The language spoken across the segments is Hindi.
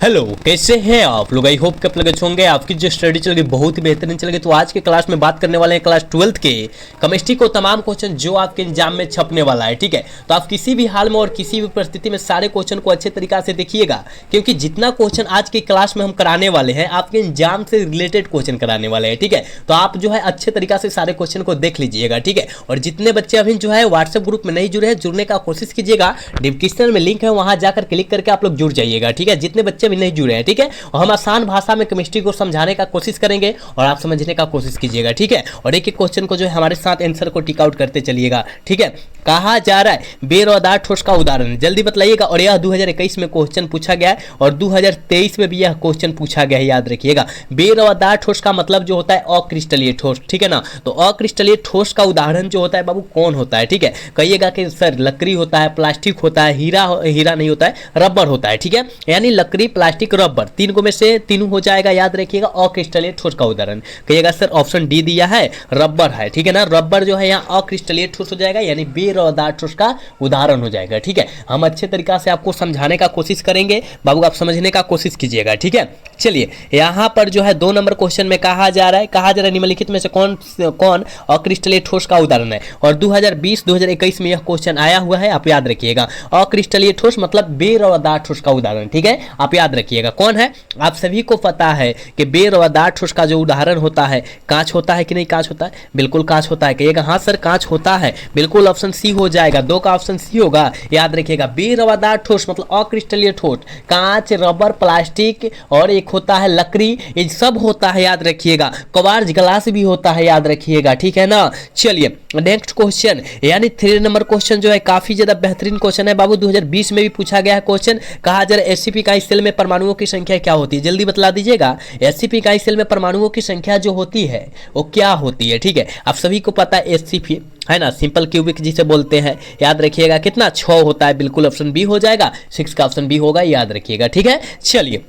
हेलो, कैसे हैं आप लोग। आई होप कि आप लोग अच्छे होंगे। आपकी जो स्टडी चल रही बहुत ही बेहतरीन चल रही। तो आज के क्लास में बात करने वाले हैं क्लास 12th के केमिस्ट्री को तमाम क्वेश्चन जो आपके एग्जाम में छपने वाला है। ठीक है, तो आप किसी भी हाल में और किसी भी परिस्थिति में सारे क्वेश्चन को अच्छे तरीका से देखिएगा, क्योंकि जितना क्वेश्चन आज की क्लास में हम कराने वाले हैं आपके एग्जाम से रिलेटेड क्वेश्चन कराने वाले हैं। ठीक है, तो आप जो है अच्छे तरीका से सारे क्वेश्चन को देख लीजिएगा। ठीक है, और जितने बच्चे अभी जो है व्हाट्सएप ग्रुप में नहीं जुड़े हैं, जुड़ने का कोशिश कीजिएगा। डिस्क्रिप्शन में लिंक है, वहां जाकर क्लिक करके आप लोग जुड़ जाइएगा। ठीक है, जितने बच्चे भी नहीं जुड़े हैं। ठीक है, और हम आसान भाषा में केमिस्ट्री को समझाने का कोशिश करेंगे और आप समझने का कोशिश कीजिएगा। ठीक है, और एक एक क्वेश्चन को जो है हमारे साथ आंसर को टिक आउट करते चलिएगा। ठीक है, कहा जा रहा है बेरोदार ठोस का उदाहरण जल्दी बताइएगा। और यह 2021 में क्वेश्चन पूछा गया है और 2023 में भी यह क्वेश्चन पूछा गया है, याद रखिएगा। बेरोदार ठोस का मतलब जो होता है अक्रिस्टलीय ठोस। ठीक है ना, तो अक्रिस्टलीय ठोस का उदाहरण जो होता है बाबू कौन होता है। ठीक है, कहिएगा कि सर लकड़ी होता है, प्लास्टिक होता है, हीरा नहीं होता है, रबर होता है। ठीक है, यानी लकड़ी, प्लास्टिक, रबर, तीन को में से तीनों हो जाएगा। याद रखिएगा अक्रिस्टलीय ठोस का उदाहरण। कहिएगा सर ऑप्शन डी दिया है, रबर है। ठीक है ना, रबर जो है यहाँ अक्रिस्टलीय ठोस हो जाएगा, यानी बेरोदार ठोस का उदाहरण हो जाएगा। ठीक है, हम अच्छे तरीका से आपको समझाने का कोशिश करेंगे बाबू, आप समझने का कोशिश कीजिएगा। ठीक है, चलिए यहाँ पर जो है 2 नंबर क्वेश्चन में कहा जा रहा है निम्नलिखित में से कौन अक्रिस्टलीय ठोस का उदाहरण है। और 2020-2021 में यह क्वेश्चन आया हुआ है, आप याद रखिएगा। अक्रिस्टलीय ठोस मतलब बेरोदार ठोस का उदाहरण। ठीक है, आप याद रखिएगा कौन है। आप सभी को पता है कि बेरोदार ठोस का जो उदाहरण होता है, कांच होता है कि नहीं, कांच होता है, बिल्कुल कांच होता है। कहिएगा हाँ सर कांच होता है, बिल्कुल ऑप्शन सी हो जाएगा। 2 का ऑप्शन सी होगा। याद रखिएगा बेरोदार ठोस मतलब अक्रिस्टलीय ठोस, कांच, रबर, प्लास्टिक और एक होता है लकड़ी, ये सब होता है। याद रखिएगा क्वार्ट्ज ग्लास भी होता है, याद रखिएगा। ठीक है ना, चलिए नेक्स्ट क्वेश्चन यानी 3 नंबर क्वेश्चन जो है काफी ज्यादा बेहतरीन क्वेश्चन है बाबू। 2020 में भी पूछा गया है क्वेश्चन। कहा जा रहा है एससीपी इकाई सेल में परमाणुओं की संख्या क्या होती है, जल्दी बतला दीजिएगा। एससीपी इकाई सेल में परमाणुओं की संख्या जो होती है वो क्या होती है। ठीक है, आप सभी को पता है एससीपी है ना, सिंपल क्यूबिक जिसे बोलते हैं। याद रखिएगा कितना 6 होता है, बिल्कुल ऑप्शन बी हो जाएगा। 6 का ऑप्शन बी होगा, याद रखिएगा। ठीक है, चलिए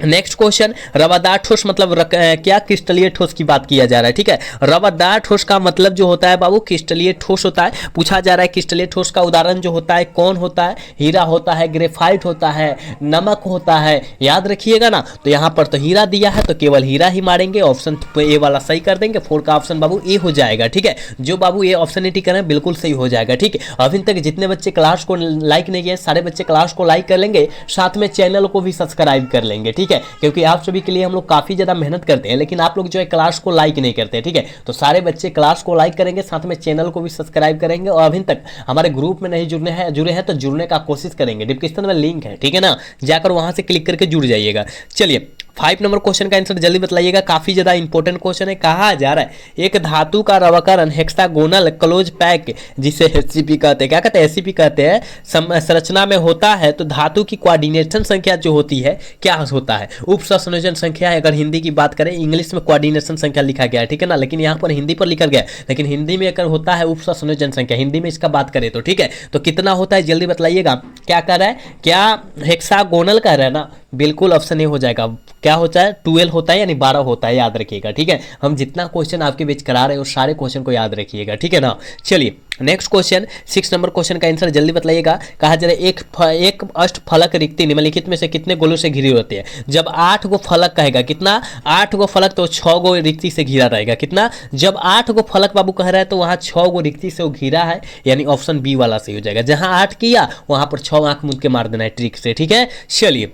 नेक्स्ट क्वेश्चन रवादार ठोस मतलब क्या क्रिस्टलीय ठोस की बात किया जा रहा है। ठीक है, रवादार ठोस का मतलब जो होता है बाबू क्रिस्टलीय ठोस होता है। पूछा जा रहा है क्रिस्टलीय ठोस का उदाहरण जो होता है कौन होता है। हीरा होता है, ग्रेफाइट होता है, नमक होता है। याद रखिएगा ना, तो यहाँ पर तो हीरा दिया है तो केवल हीरा ही मारेंगे। ऑप्शन ए वाला सही कर देंगे। 4 का ऑप्शन बाबू ए हो जाएगा। ठीक है, जो बाबू ये ऑप्शन टी करें बिल्कुल सही हो जाएगा। ठीक है, अभी तक जितने बच्चे क्लास को लाइक नहीं किए सारे बच्चे क्लास को लाइक कर लेंगे, साथ में चैनल को भी सब्सक्राइब कर लेंगे। ठीक है, क्योंकि आप सभी के लिए हम लोग काफी ज्यादा मेहनत करते हैं, लेकिन आप लोग जो है क्लास को लाइक नहीं करते। ठीक है, तो सारे बच्चे क्लास को लाइक करेंगे, साथ में चैनल को भी सब्सक्राइब करेंगे। और अभी तक हमारे ग्रुप में नहीं जुड़े हैं तो जुड़ने का कोशिश करेंगे। डिस्क्रिप्शन में लिंक है, ठीक है ना, जाकर वहां से क्लिक करके जुड़ जाइएगा। चलिए 5 नंबर क्वेश्चन का आंसर जल्दी बतलाइएगा, काफी ज्यादा इंपॉर्टेंट क्वेश्चन है। कहा जा रहा है एक धातु का रवकरण हेक्सागोनल क्लोज पैक जिसे एससीपी कहते हैं, क्या कहते हैं, एससीपी कहते हैं, संरचना में होता है तो धातु की कोऑर्डिनेशन संख्या जो होती है क्या होता है, उप संयोजन संख्या है। अगर हिंदी की बात करें, इंग्लिश में कोऑर्डिनेशन संख्या लिखा गया है, ठीक है ना, लेकिन यहाँ पर हिंदी पर लिखा गया है, लेकिन हिंदी में अगर होता है उप संयोजन संख्या, हिंदी में इसका बात करें तो। ठीक है, तो कितना होता है जल्दी बतलाइएगा। क्या कर रहा है, क्या हेक्सागोनल कह रहा है ना, बिल्कुल ऑप्शन ए हो जाएगा। क्या होता है 12 होता है, यानी 12 होता है, याद रखिएगा। ठीक है, हम जितना क्वेश्चन आपके बीच करा रहे हैं उस सारे क्वेश्चन को याद रखिएगा। ठीक है ना, चलिए नेक्स्ट क्वेश्चन 6 नंबर क्वेश्चन का आंसर जल्दी बतलाइएगा। कहा जा रहा है एक अष्टफलक रिक्ति निम्नलिखित में से कितने गोलों से घिरी होती है। जब 8 गो फलक कहेगा, कितना 8 गो फलक, तो 6 गो रिक्ति से घिरा रहेगा। कितना, जब 8 गो फलक बाबू कह रहा है तो वहां 6 गो रिक्ति से वो घिरा है, यानी ऑप्शन बी वाला सही हो जाएगा। जहां 8 किया वहां पर 6 आंख मूंद के मार देना है ट्रिक से। ठीक है, चलिए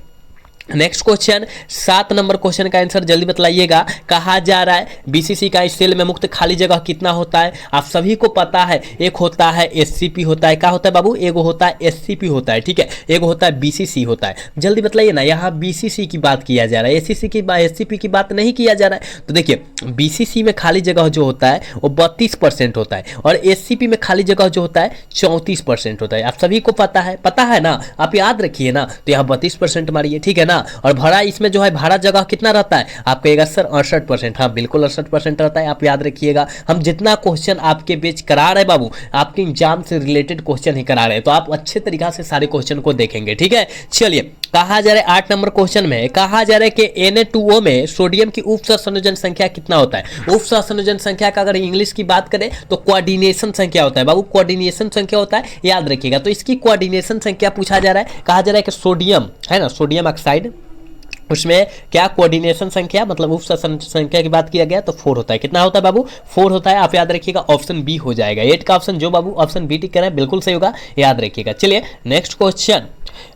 नेक्स्ट क्वेश्चन 7 नंबर क्वेश्चन का आंसर जल्दी बतलाइएगा। कहा जा रहा है बीसीसी का इस सेल में मुक्त खाली जगह कितना होता है। आप सभी को पता है एक होता है एससीपी होता है, क्या होता है बाबू, एक होता है एससीपी होता है। ठीक है, एक होता है बीसीसी होता है। जल्दी बतलाइए ना, यहाँ बीसीसी की बात किया जा रहा है, एससीपी की बात नहीं किया जा रहा है। तो देखिए बीसीसी में खाली जगह जो होता है वो 32% होता है और एससीपी में खाली जगह जो होता है 34% होता है। आप सभी को पता है ना, आप याद रखिए ना, तो यहाँ 32% मारिए। ठीक है ना, और भरा इसमें जो है भरा जगह कितना रहता है, आप कहेगा सर 68%। हाँ बिल्कुल 68% रहता है, आप याद रखिएगा। हम जितना क्वेश्चन आपके बीच करा रहे बाबू, आपके एग्जाम से रिलेटेड क्वेश्चन ही करा रहे हैं, तो आप अच्छे तरीका से सारे क्वेश्चन को देखेंगे। ठीक है, चलिए कहा जा रहा है 8 नंबर क्वेश्चन में कहा जा रहा है कि Na2O में सोडियम की उप संयोजन संख्या कितना होता है। उप संयोजन संख्या का अगर इंग्लिश की बात करें तो कोऑर्डिनेशन संख्या होता है बाबू, कोऑर्डिनेशन संख्या होता है, याद रखिएगा। तो इसकी कोऑर्डिनेशन संख्या पूछा जा रहा है। कहा जा रहा है कि सोडियम है ना, सोडियम ऑक्साइड उसमें क्या कोऑर्डिनेशन संख्या मतलब उप संख्या की बात किया गया तो 4 होता है। कितना होता है बाबू? 4 होता है। आप याद रखिएगा ऑप्शन बी हो जाएगा। 8 का ऑप्शन जो बाबू ऑप्शन बी टिक करें बिल्कुल सही होगा, याद रखिएगा। चलिए नेक्स्ट क्वेश्चन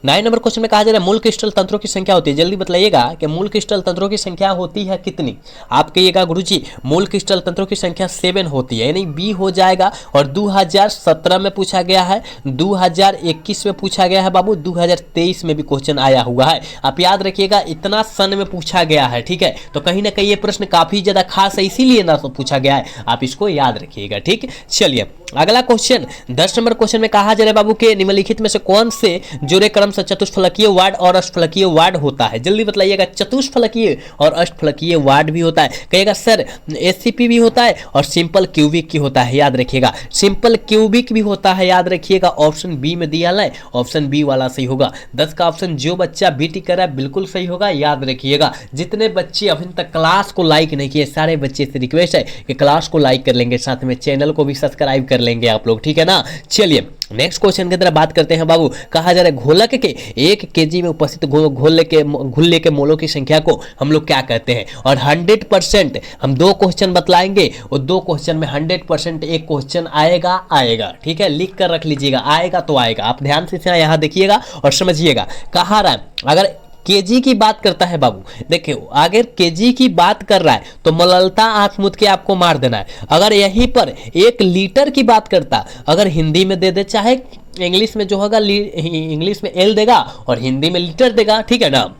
9 नंबर क्वेश्चन में कहा जा रहा है मूल क्रिस्टल तंत्रों की संख्या होती है। जल्दी बताइएगा कि मूल क्रिस्टल तंत्रों की संख्या होती है कितनी? आप कहिएगा गुरुजी मूल क्रिस्टल तंत्रों की संख्या 7 होती है, यानी बी हो जाएगा। और 2017 में पूछा गया है, 2021 में पूछा गया है बाबू, 2023 में भी क्वेश्चन आया हुआ है। आप याद रखिएगा इतना सन में पूछा गया है, ठीक है। तो कहीं ना कहीं ये प्रश्न काफी ज्यादा खास है, इसीलिए ना तो पूछा गया है, आप इसको याद रखिएगा, ठीक। चलिए अगला क्वेश्चन 10 नंबर क्वेश्चन में कहा जा रहा है बाबू के निम्नलिखित में से कौन से जोड़े क्रम से चतुष्फलकीय वार्ड और अष्टफलकीय वार्ड होता है? जल्दी बताइएगा। चतुष्फलकीय और अष्टफलकीय वार्ड भी होता है। कहिएगा सर एससीपी भी होता है और सिंपल क्यूबिक की होता है, याद रखिएगा। सिंपल क्यूबिक भी होता है, याद रखिएगा। ऑप्शन बी में दिया है, ऑप्शन बी वाला सही होगा। 10 का ऑप्शन जो बच्चा बी टिक कर रहा है बिल्कुल सही होगा, याद रखिएगा। जितने बच्चे अभी तक क्लास को लाइक नहीं किए सारे बच्चे से रिक्वेस्ट है कि क्लास को लाइक कर लेंगे, साथ में चैनल को भी सब्सक्राइब कर लेंगे आप लोग, ठीक है ना। चलिए नेक्स्ट क्वेश्चन की तरफ बात करते हैं बाबू। कहा जा रहा है घोलक के 1 केजी में उपस्थित घुल्ले के मोलों की संख्या को हम लोग क्या कहते हैं? और 100% हम 2 क्वेश्चन बतलाएंगे और 2 क्वेश्चन में 100% एक क्वेश्चन आएगा, ठीक है। लिख कर रख लीजिएगा, आएगा तो आएगा। आप ध्यान से यहाँ देखिएगा और समझिएगा। कहा रहा है अगर केजी की बात करता है बाबू, देखिए अगर केजी की बात कर रहा है तो मललता आंख मूंद के आपको मार देना है। अगर यहीं पर 1 लीटर की बात करता, अगर हिंदी में दे दे, चाहे इंग्लिश में जो होगा इंग्लिश में एल देगा और हिंदी में लीटर देगा, ठीक है ना।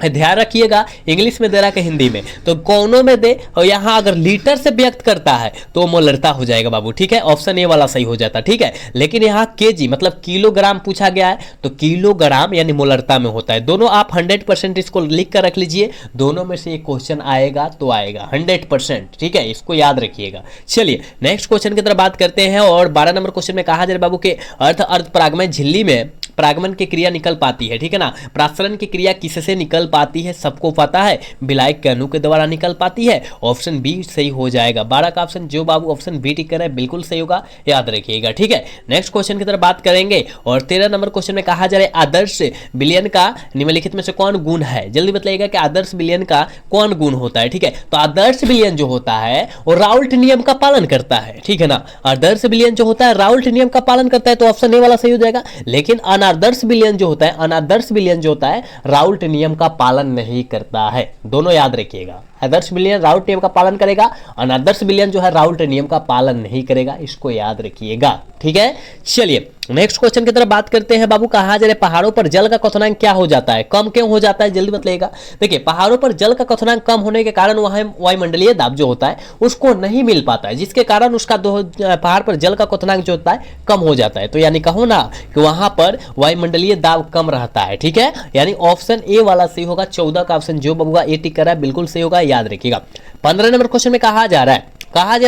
ध्यान रखिएगा इंग्लिश में दे रहा है हिंदी में, तो कौनों में दे और यहाँ अगर लीटर से व्यक्त करता है तो मोलरता हो जाएगा बाबू, ठीक है। ऑप्शन ए वाला सही हो जाता, ठीक है। लेकिन यहाँ केजी मतलब किलोग्राम पूछा गया है तो किलोग्राम यानी मोलरता में होता है। दोनों आप 100% इसको लिख कर रख लीजिए, दोनों में से एक क्वेश्चन आएगा तो आएगा 100%, ठीक है। इसको याद रखिएगा। चलिए नेक्स्ट क्वेश्चन की तरफ बात करते हैं और 12 नंबर क्वेश्चन में कहा जा रहा है बाबू के अर्ध परागमय झिल्ली में परागमन की क्रिया निकल पाती है, ठीक है ना। प्रासरण की क्रिया किससे निकल पाती है? सबको पता है, विलायक के अणु के द्वारा निकल पाती है। ऑप्शन बी सही हो जाएगा। 12 का ऑप्शन जो बाबू ऑप्शन बी टिक कर है बिल्कुल सही होगा, याद रखिएगा, ठीक है। नेक्स्ट क्वेश्चन की तरफ बात करेंगे और 13 नंबर क्वेश्चन में कहा जा रहा है आदर्श विलयन का निम्नलिखित में से कौन गुण है? जल्दी बताइएगा कि आदर्श विलयन का कौन गुण होता है, ठीक है। तो आदर्श विलयन जो होता है वो राउल्ट नियम का पालन करता है, ठीक है ना। आदर्श विलयन जो होता है राउल्ट नियम का पालन करता है, तो ऑप्शन ए वाला सही हो जाएगा। लेकिन अनादर्श विलयन जो होता है राउल्ट नियम का पालन नहीं करता है। दोनों याद रखिएगा, आदर्श विलयन राउल्ट नियम का पालन करेगा, अनादर्श विलयन जो है राउल्ट नियम का पालन नहीं करेगा, इसको याद रखिएगा, ठीक है। चलिए नेक्स्ट क्वेश्चन की तरफ बात करते हैं बाबू। कहा जा रहा है पहाड़ों पर जल का क्वथनांक क्या हो जाता है? कम क्यों हो जाता है? जल्दी बताइएगा। देखिए पहाड़ों पर जल का क्वथनांक कम होने के कारण वहां वायुमंडलीय दाब जो होता है उसको नहीं मिल पाता है, जिसके कारण उसका पहाड़ पर जल का क्वथनांक जो होता है कम हो जाता है। तो यानी कहो ना कि वहां पर वायुमंडलीय दाब कम रहता है, ठीक है। यानी ऑप्शन ए वाला सही होगा। 14 का ऑप्शन जो बबुआ ए टिक कर रहा है बिल्कुल सही होगा, याद रखिएगा। 15 नंबर क्वेश्चन में कहा जा रहा है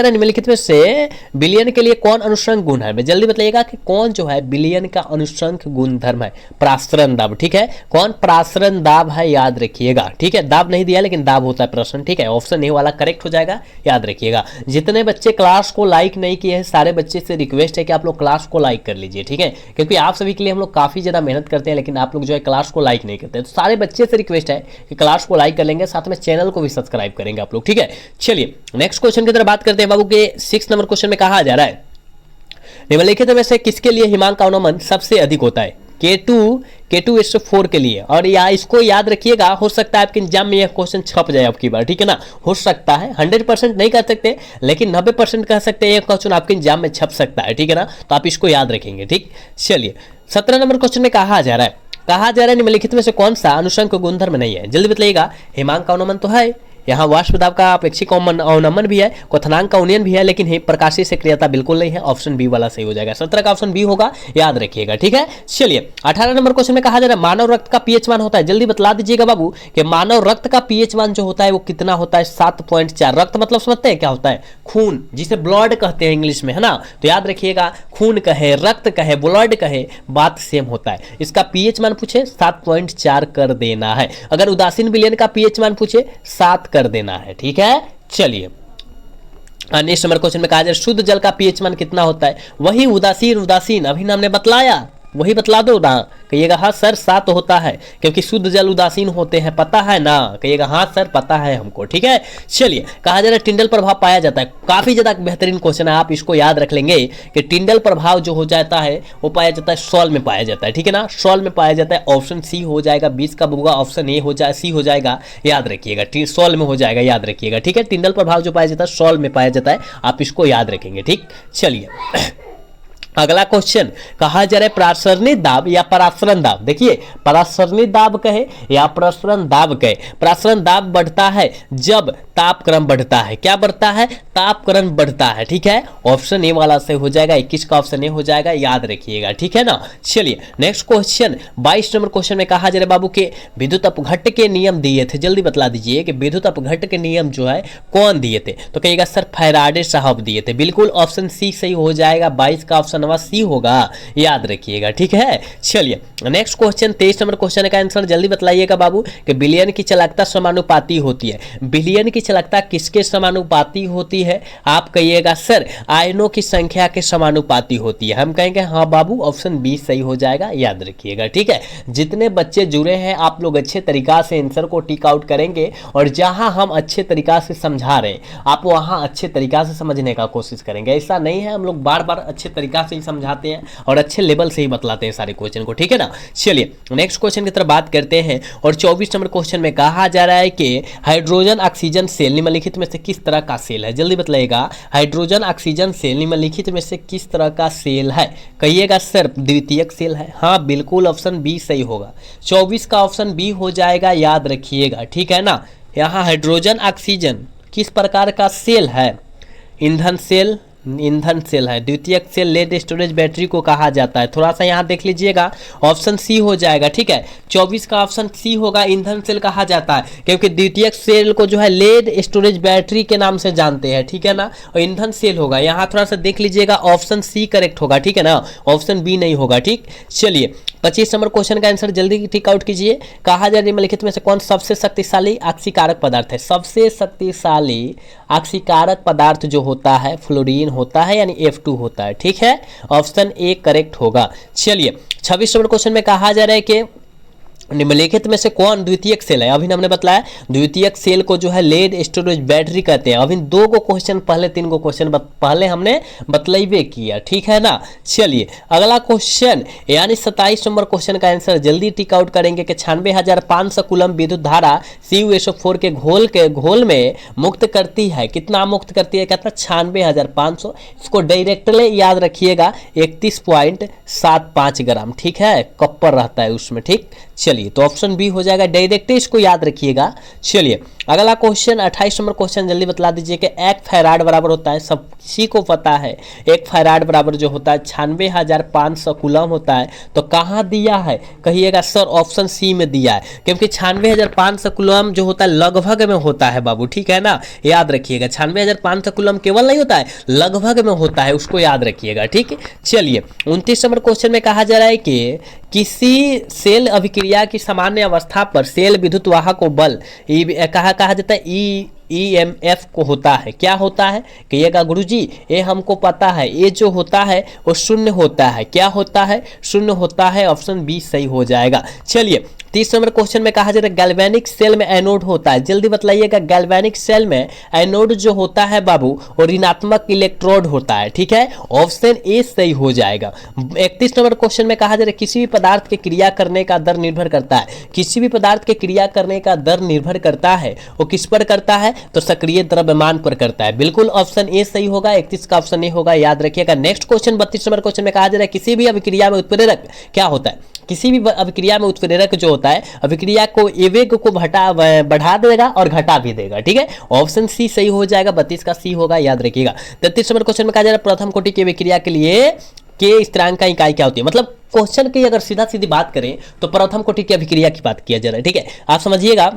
निम्नलिखित में से विलयन के लिए कौन अनुश्रंख गुण है? जल्दी बताइएगा कि कौन जो है विलयन का अनुश्रंख गुण धर्म है? प्रासरण दाब, ठीक है। कौन प्रासरण दाब है, याद रखिएगा, ठीक है। दाब नहीं दिया लेकिन दाब होता है प्रश्न, ठीक है। ऑप्शन ए वाला करेक्ट हो जाएगा, याद रखिएगा। जितने बच्चे क्लास को लाइक नहीं किए हैं सारे बच्चे से रिक्वेस्ट है कि आप लोग क्लास को लाइक कर लीजिए, ठीक है। क्योंकि आप सभी के लिए हम लोग काफी ज्यादा मेहनत करते हैं लेकिन आप लोग जो है क्लास को लाइक नहीं करते, तो सारे बच्चे से रिक्वेस्ट है कि क्लास को लाइक कर लेंगे, साथ में चैनल को भी सब्सक्राइब करेंगे आप लोग, ठीक है। चलिए नेक्स्ट क्वेश्चन की तरफ बात करते हैं बाबू के 6 नंबर क्वेश्चन में कहा जा रहा है निम्नलिखित में से किसके लिए हिमांक का अवनमन सबसे अधिक होता है? K2/4 के लिए। और या इसको याद रखिएगा, हो सकता है आपके एग्जाम में यह क्वेश्चन छप जाए आपकी बार, ठीक है ना। हो सकता है 100% नहीं कह सकते लेकिन 90% कह सकते हैं, यह क्वेश्चन आपके एग्जाम में छप सकता है, ठीक है ना। तो आप इसको याद रखेंगे, ठीक। चलिए 17 नंबर क्वेश्चन में कहा जा रहा है निम्नलिखित में से कौन सा अनुश्रंख गुणधर्म नहीं है? जल्दी बताइएगा। हिमांक का अवनमन तो है, यहाँ वाष्प दाब का अपेक्षिक अवनमन भी है, क्वथनांक का उन्नयन भी है, लेकिन प्रकाशीय सक्रियता बिल्कुल नहीं है। ऑप्शन बी वाला सही हो जाएगा। 17 का ऑप्शन बी होगा, याद रखिएगा, ठीक है। चलिए 18 नंबर क्वेश्चन में कहा जा रहा है मानव रक्त का पीएच मान होता है। जल्दी बतला दीजिएगा बाबू कि मानव रक्त का पीएच मान जो होता है वो कितना होता है? 7.4। रक्त मतलब समझते हैं क्या होता है? खून, जिसे ब्लड कहते हैं इंग्लिश में, है ना। तो याद रखिएगा, खून कहे, रक्त कहे, ब्लड कहे, बात सेम होता है। इसका पीएच मान पूछे 7.4 कर देना है। अगर उदासीन विलयन का पीएच मान पूछे 7 कर देना है, ठीक है। चलिए नेक्स्ट नंबर क्वेश्चन में कहा जाए शुद्ध जल का पीएच मान कितना होता है? वही उदासीन अभी हमने बतलाया, वही बतला दो ना। कहिएगा हाँ सर 7 होता है क्योंकि शुद्ध जल उदासीन होते हैं, पता है ना। कहिएगा हाँ सर पता है हमको, ठीक है। चलिए, कहा जा रहा है टिंडल प्रभाव पाया जाता है। काफी ज्यादा बेहतरीन क्वेश्चन है, आप इसको याद रख लेंगे कि टिंडल प्रभाव जो हो जाता है वो पाया जाता है सॉल में पाया जाता है, ठीक है ना। सॉल में पाया जाता है, ऑप्शन सी हो जाएगा, 20 का होगा ऑप्शन ए हो जाए, सी हो जाएगा, याद रखिएगा। सॉल में हो जाएगा, याद रखिएगा, ठीक है। टिंडल प्रभाव जो पाया जाता है सॉल में पाया जाता है, आप इसको याद रखेंगे, ठीक। चलिए अगला क्वेश्चन, कहा जा रहा है प्रासरणी दाब या परासरण दाब। देखिए, परासरणी दाब कहे या प्रसरण दाब कहे, प्रासरण दाब बढ़ता है जब तापक्रम बढ़ता है। क्या बढ़ता है? तापक्रम बढ़ता है, ठीक है। ऑप्शन ए वाला से हो जाएगा, 21 का ऑप्शन ए हो जाएगा, याद रखिएगा, ठीक है ना। चलिए नेक्स्ट क्वेश्चन, 22 नंबर क्वेश्चन में कहा जा रहा है बाबू के विद्युत अपघट्ट के नियम दिए थे। जल्दी बतला दीजिए कि विद्युत अपघट्ट के नियम जो है कौन दिए थे। तो कहिएगा सर फैराडे साहब दिए थे, बिल्कुल ऑप्शन सी सही हो जाएगा, 22 का ऑप्शन सी होगा, याद रखिएगा, ठीक है। चलिए नेक्स्ट क्वेश्चन, 23 नंबर क्वेश्चन का आंसर जल्दी बतलाइएगा बाबू कि बिलियन की चालकता समानुपाती होती है। बिलियन की चालकता किसके समानुपाती होती है? आप कहिएगा सर आयनों की संख्या के समानुपाती होती है। हम कहेंगे हाँ बाबू, ऑप्शन बी सही हो जाएगा, याद रखिएगा, ठीक है। जितने बच्चे जुड़े हैं आप लोग अच्छे तरीका से आंसर को टिक आउट करेंगे और जहां हम अच्छे तरीका से समझा रहे हैं आप वहां अच्छे तरीका से समझने का कोशिश करेंगे। ऐसा नहीं है हम लोग बार बार अच्छे तरीका से ही समझाते हैं और अच्छे लेवल से ही बतलाते हैं सारे क्वेश्चन को, ठीक है ना। चलिए नेक्स्ट क्वेश्चन की तरफ बात करते हैं और 24 नंबर क्वेश्चन में कहा जा रहा है कि हाइड्रोजन ऑक्सीजन सेल निम्नलिखित में से किस तरह का सेल है। जल्दी बतलाइएगा, हाइड्रोजन ऑक्सीजन सेल निम्नलिखित में से किस तरह का सेल है। कहिएगा सर द्वितीयक सेल है। हाँ बिल्कुल ऑप्शन बी सही होगा, 24 का ऑप्शन बी हो जाएगा, याद रखिएगा, ठीक है ना। यहाँ हाइड्रोजन ऑक्सीजन किस प्रकार का सेल है? ईंधन सेल, ईंधन सेल है। द्वितीयक सेल लेड स्टोरेज बैटरी को कहा जाता है। थोड़ा सा यहाँ देख लीजिएगा, ऑप्शन सी हो जाएगा, ठीक है। 24 का ऑप्शन सी होगा, ईंधन सेल कहा जाता है क्योंकि द्वितीयक सेल को जो है लेड स्टोरेज बैटरी के नाम से जानते हैं, ठीक है ना। और ईंधन सेल होगा, यहाँ थोड़ा सा देख लीजिएगा, ऑप्शन सी करेक्ट होगा, ठीक है ना, ऑप्शन बी नहीं होगा, ठीक। चलिए 25 नंबर क्वेश्चन का आंसर जल्दी टिक आउट कीजिए। कहा जा निम्नलिखित में से कौन सबसे शक्तिशाली ऑक्सीकारक पदार्थ है। सबसे शक्तिशाली ऑक्सीकारक पदार्थ जो होता है फ्लोरीन होता है, यानी F2 होता है, ठीक है। ऑप्शन ए करेक्ट होगा। चलिए 26 नंबर क्वेश्चन में कहा जा रहा है कि निम्नलिखित में से कौन द्वितीयक सेल है। अभी हमने बतलाया द्वितीयक सेल को जो है लेड स्टोरेज बैटरी कहते हैं। अभी 2 को क्वेश्चन पहले 3 को क्वेश्चन पहले हमने बतलाइबे किया, ठीक है ना। चलिए अगला क्वेश्चन यानी 27 नंबर क्वेश्चन का आंसर जल्दी टिक आउट करेंगे कि 96,500 कूलम विद्युत धारा CuSO4 के घोल में मुक्त करती है। कितना मुक्त करती है? कहता है 96,500। इसको डायरेक्टली याद रखिएगा, 31.75 ग्राम, ठीक है, कॉपर रहता है उसमें, ठीक। चलिए तो ऑप्शन बी हो जाएगा, डायरेक्टली इसको याद रखिएगा। चलिए अगला क्वेश्चन 28 नंबर क्वेश्चन जल्दी बतला दीजिए कि 1 फैराड बराबर होता है, सब किसी को पता है 1 फैराड बराबर जो होता है 96,500 कूलम होता है। तो कहाँ दिया है? कहिएगा सर ऑप्शन सी में दिया है, क्योंकि 96,500 कूलम जो होता है लगभग में होता है बाबू, ठीक है ना, याद रखिएगा। 96,500 कूलम केवल नहीं होता है, लगभग में होता है, उसको याद रखिएगा, ठीक है। चलिए 29 नंबर क्वेश्चन में कहा जा रहा है कि किसी सेल अभिक्रिया की सामान्य अवस्था पर सेल विद्युत वाहक को बल कहा जाता है EMF को होता है। क्या होता है? कहिएगा गुरुजी ये हमको पता है, ये जो होता है वो शून्य होता है। क्या होता है? शून्य होता है, ऑप्शन बी सही हो जाएगा। चलिए 30 नंबर क्वेश्चन में कहा जा रहा है गैल्वेनिक सेल में एनोड होता है। जल्दी बतलाइएगा, गैल्वेनिक सेल में एनोड जो होता है बाबू वो ऋणात्मक इलेक्ट्रोड होता है, ठीक है, ऑप्शन ए सही हो जाएगा। 31 नंबर क्वेश्चन में कहा जा रहा है किसी भी पदार्थ के क्रिया करने का दर निर्भर करता है। किसी भी पदार्थ के क्रिया करने का दर निर्भर करता है, वो किस पर करता है? तो सक्रिय द्रव्यमान पर करता है, बिल्कुल ऑप्शन ए सही होगा, 31 का ऑप्शन ए होगा, याद रखिएगा। नेक्स्ट क्वेश्चन 32 नंबर क्वेश्चन में कहा जा रहा है किसी भी अभिक्रिया में उत्प्रेरक क्या होता है? किसी भी अभिक्रिया में उत्प्रेरक जो होता है अभिक्रिया को एवेग को बढ़ा देगा और घटा भी देगा, ठीक है, ऑप्शन सी सही हो जाएगा, 32 का सी होगा, याद रखिएगा। 33 नंबर क्वेश्चन में कहा जा रहा है प्रथम कोटि की अभिक्रिया के लिए के स्थिरांक का इकाई क्या होती है। मतलब क्वेश्चन की अगर सीधा सीधी बात करें तो प्रथम कोटि की अभिक्रिया की बात किया जा रहा है, ठीक है। आप समझिएगा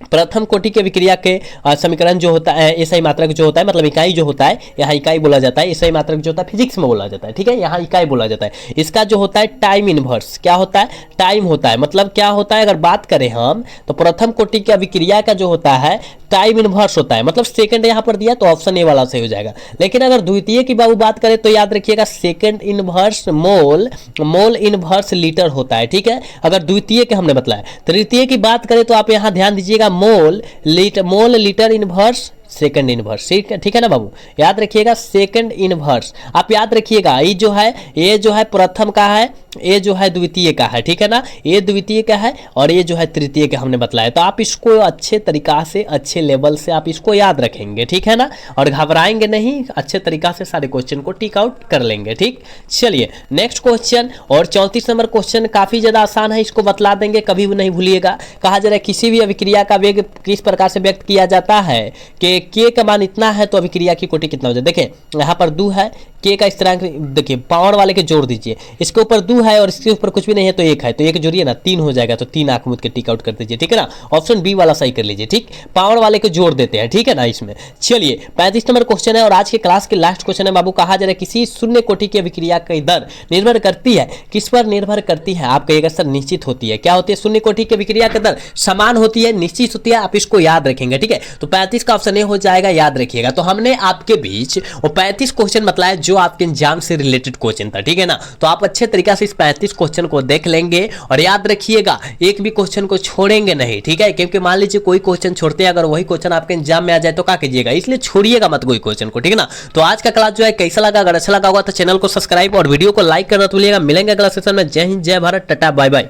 प्रथम कोटि के विक्रिया के समीकरण जो होता है एसआई मात्रक जो होता है, मतलब इकाई जो होता है, यहाँ इकाई बोला जाता है, एसआई मात्रक जो होता है फिजिक्स में बोला जाता है, ठीक है, यहाँ इकाई बोला जाता है। इसका जो होता है टाइम इनवर्स क्या होता है? टाइम होता है। मतलब क्या होता है? अगर बात करें हम तो प्रथम कोटि की अभिक्रिया का जो होता है टाइम इनवर्स होता है, मतलब सेकंड यहाँ पर दिया तो ऑप्शन ए वाला सही हो जाएगा। लेकिन अगर द्वितीय की बाबू बात करें तो याद रखिएगा सेकंड इनवर्स मोल, मोल इनवर्स लीटर होता है, ठीक है, अगर द्वितीय के हमने बताया। तृतीय की बात करें तो आप यहाँ ध्यान दीजिएगा mole litre inverse second inverse, ठीक है ना बाबू, याद रखिएगा सेकंड इनवर्स। आप याद रखिएगा ये जो है प्रथम का है, ये जो है द्वितीय का है, ठीक है ना, ये द्वितीय का है और ये जो है तृतीय का हमने बताया। तो आप इसको अच्छे तरीका से, अच्छे लेवल से आप इसको याद रखेंगे, ठीक है ना, और घबराएंगे नहीं, अच्छे तरीका से सारे क्वेश्चन को टिक आउट कर लेंगे, ठीक। चलिए नेक्स्ट क्वेश्चन, और 34 नंबर क्वेश्चन काफी ज्यादा आसान है, इसको बतला देंगे, कभी भी नहीं भूलिएगा। कहा जा रहा है किसी भी अभिक्रिया का वेग किस प्रकार से व्यक्त किया जाता है कि के का मान इतना है तो अभिक्रिया की कोटि कितना हो जाए। देखिए यहाँ पर 2 है, के का स्थिरांक देखिए पावर वाले के जोड़ दीजिए, इसके ऊपर 2 है और इसके ऊपर कुछ भी नहीं है तो 1 है, तो 1 जोड़िए ना 3 हो जाएगा, तो 3 आंख मूंद के टिक आउट कर दीजिए, ठीक है ना, ऑप्शन बी वाला सही कर लीजिए, ठीक, पावर वाले को जोड़ देते हैं, ठीक है ना इसमें। चलिए 35 नंबर क्वेश्चन है और आज के क्लास के लास्ट क्वेश्चन है बाबू। कहा जा रहा है किसी शून्य कोटि की अभिक्रिया की दर निर्भर करती है, किस पर निर्भर करती है, आप कहिएगा सर निश्चित होती है। क्या होती है? शून्य कोटि की अभिक्रिया की दर समान होती है, निश्चित होती है, आप इसको याद रखेंगे, ठीक है। तो 35 का ऑप्शन ए हो जाएगा, याद रखिएगा। तो हमने आपके बीच वो 35 क्वेश्चन बताया जो आपके एग्जाम से रिलेटेड क्वेश्चन था, ठीक है ना। तो आप अच्छे तरीके से इस 35 क्वेश्चन को देख लेंगे और याद रखिएगा एक भी क्वेश्चन को छोड़ेंगे नहीं, ठीक है, क्योंकि मान लीजिए कोई क्वेश्चन छोड़ते हैं, अगर वही क्वेश्चन आपके एग्जाम में आ जाए तो क्या कीजिएगा, इसलिए छोड़िएगा मत कोई क्वेश्चन को, ठीक है ना। तो आज का क्लास जो है कैसा लगा, अगर अच्छा लगा होगा तो चैनल को सब्सक्राइब और वीडियो को लाइक करना तो भूलिएगा। मिलेंगे अगला सेशन में। जय हिंद, जय भारत, टाटा, बाय बाय।